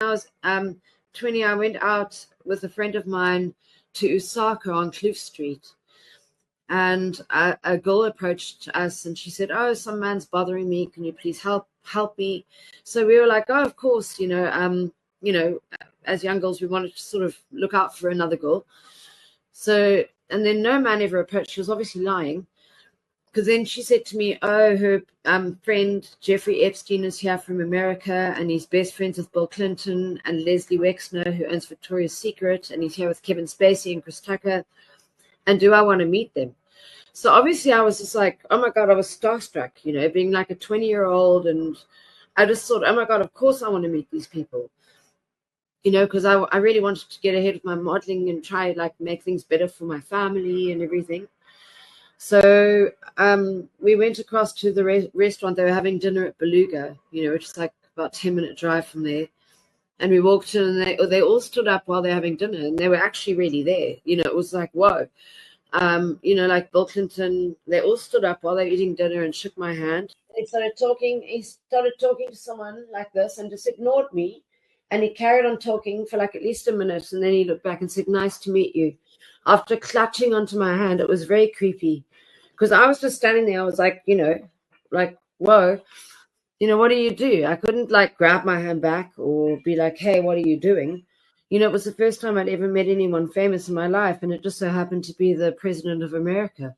I was 20, I went out with a friend of mine to Osaka on Kloof Street. And a girl approached us and she said, "Oh, some man's bothering me. Can you please help me?" So we were like, "Oh, of course." As young girls, we wanted to sort of look out for another girl. So, and then no man ever approached. She was obviously lying. Because then she said to me, "Oh, her friend Jeffrey Epstein is here from America, and he's best friends with Bill Clinton and Leslie Wexner, who owns Victoria's Secret, and he's here with Kevin Spacey and Chris Tucker. And do I want to meet them?" So obviously I was just like, oh my God, I was starstruck, being like a 20-year-old. And I just thought, oh my God, of course I want to meet these people, because I really wanted to get ahead with my modeling and try like make things better for my family and everything. So we went across to the restaurant. They were having dinner at Beluga, which is like about 10-minute drive from there. And we walked in and they all stood up while they're having dinner, and they were actually really there. It was like, whoa. Like Bill Clinton, they all stood up while they were eating dinner and shook my hand. He started talking to someone like this and just ignored me. And he carried on talking for like at least a minute. And then he looked back and said, "Nice to meet you." After clutching onto my hand, it was very creepy because I was just standing there. I was like, like, whoa, what do you do? I couldn't like grab my hand back or be like, "Hey, what are you doing?" It was the first time I'd ever met anyone famous in my life, and it just so happened to be the president of America.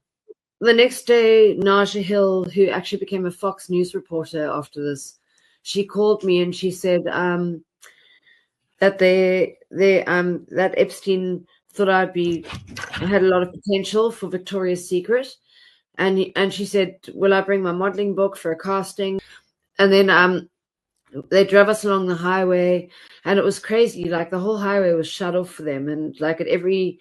The next day, Naja Hill, who actually became a Fox News reporter after this, she called me and she said that that Epstein thought I had a lot of potential for Victoria's Secret, and she said, "Will I bring my modeling book for a casting?" And then they drove us along the highway, and it was crazy. Like the whole highway was shut off for them, and like at every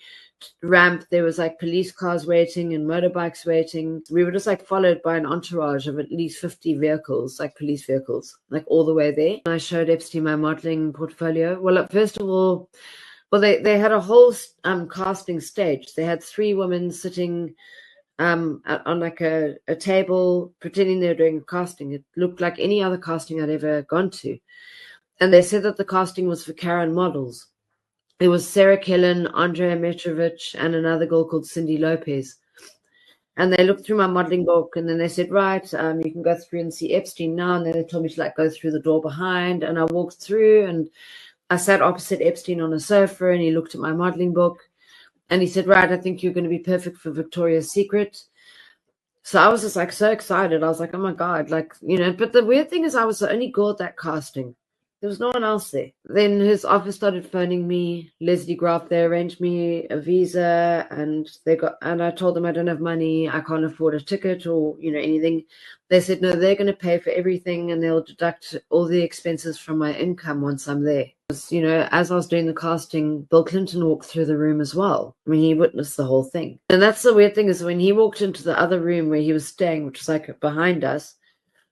ramp there was like police cars waiting and motorbikes waiting. We were just like followed by an entourage of at least 50 vehicles, like police vehicles, like all the way there. I showed Epstein my modeling portfolio. Well, first of all, they had a whole casting stage. They had 3 women sitting on like a table pretending they were doing a casting. It looked like any other casting I'd ever gone to. And they said that the casting was for Karen models. It was Sarah Kellen, Andrea Metrovich, and another girl called Cindy Lopez. And they looked through my modeling book, and then they said, "Right, you can go through and see Epstein now." And then they told me to like go through the door behind, and I walked through, and I sat opposite Epstein on a sofa, and he looked at my modeling book. And he said, "Right, I think you're going to be perfect for Victoria's Secret." So I was just like so excited. I was like, oh my God, like, but the weird thing is I was the only girl at that casting. There was no one else there. Then his office started phoning me, Leslie Graf. They arranged me a visa, and I told them I don't have money. I can't afford a ticket or, anything. They said, no, they're going to pay for everything and they'll deduct all the expenses from my income once I'm there. As I was doing the casting, Bill Clinton walked through the room as well. I mean, he witnessed the whole thing. And that's the weird thing is when he walked into the other room where he was staying, which was like behind us,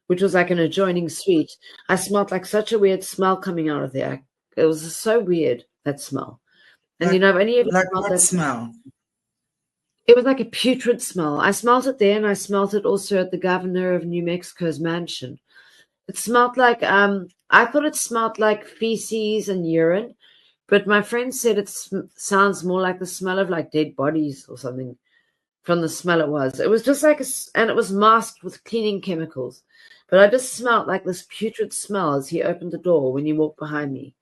which was like an adjoining suite, I smelled like such a weird smell coming out of there. It was so weird, that smell. And I've only ever smelled what smell? It was like a putrid smell. I smelled it there, and I smelled it also at the governor of New Mexico's mansion. It smelled like I thought it smelled like feces and urine, but my friend said it sounds more like the smell of like dead bodies or something. From the smell it was just like and it was masked with cleaning chemicals. But I just smelled like this putrid smell as he opened the door when he walked behind me.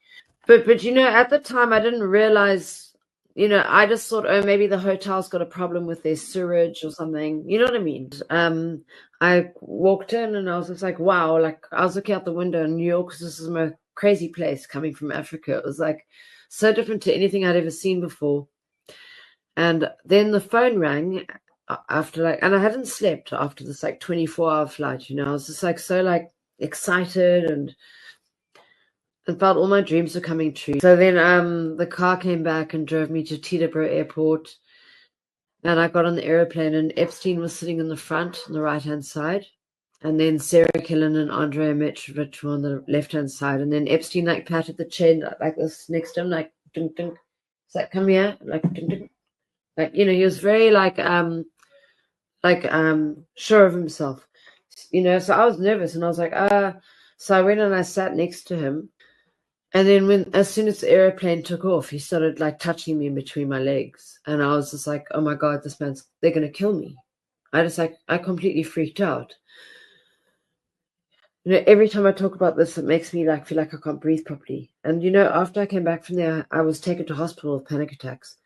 But at the time I didn't realize, I just thought, oh, maybe the hotel's got a problem with their sewage or something. You know what I mean? I walked in and I was just like, wow, like I was looking out the window in New York because this is a crazy place coming from Africa. It was like so different to anything I'd ever seen before. And then the phone rang after and I hadn't slept after this 24-hour flight, I was just so excited and felt all my dreams were coming true. So then the car came back and drove me to Teterboro Airport, and I got on the airplane, and Epstein was sitting in the front on the right-hand side, and then Sarah Killen and Andrea Metrovich were on the left-hand side, and then Epstein patted the chain like this next to him, like ding ding. It's like, come here, like ding ding. He was very sure of himself, so I was nervous and I was like, so I went and I sat next to him, And then as soon as the airplane took off, he started like touching me in between my legs. And I was just like, oh my God, they're going to kill me. I completely freaked out. Every time I talk about this, it makes me like feel like I can't breathe properly. And after I came back from there, I was taken to hospital with panic attacks.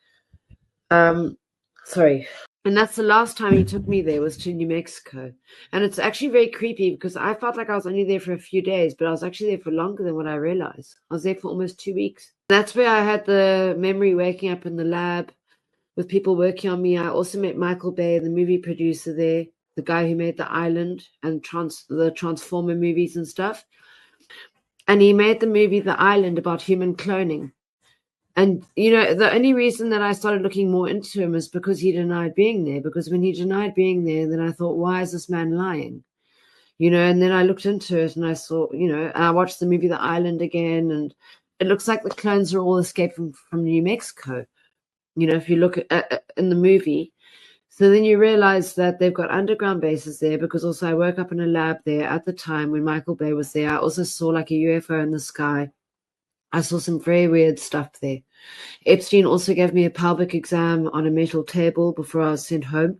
Sorry. And that's the last time he took me there, was to New Mexico. And it's actually very creepy because I felt like I was only there for a few days, but I was actually there for longer than what I realized. I was there for almost 2 weeks. That's where I had the memory waking up in the lab with people working on me. I also met Michael Bay, the movie producer there, the guy who made The Island and the Transformer movies and stuff. And he made the movie The Island about human cloning. And, the only reason that I started looking more into him is because he denied being there. Because when he denied being there, then I thought, why is this man lying? And then I looked into it and I saw, and I watched the movie The Island again. And it looks like the clones are all escaped from New Mexico, if you look at in the movie. So then you realize that they've got underground bases there, because also I woke up in a lab there at the time when Michael Bay was there. I also saw like a UFO in the sky. I saw some very weird stuff there. Epstein also gave me a pelvic exam on a metal table before I was sent home.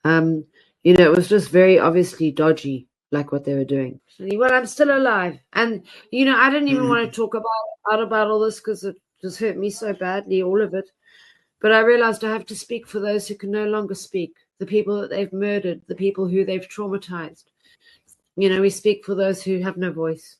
It was just very obviously dodgy, like what they were doing. Well, I'm still alive. And, I didn't even want to talk about all this because it just hurt me so badly, all of it. But I realized I have to speak for those who can no longer speak, the people that they've murdered, the people who they've traumatized. We speak for those who have no voice.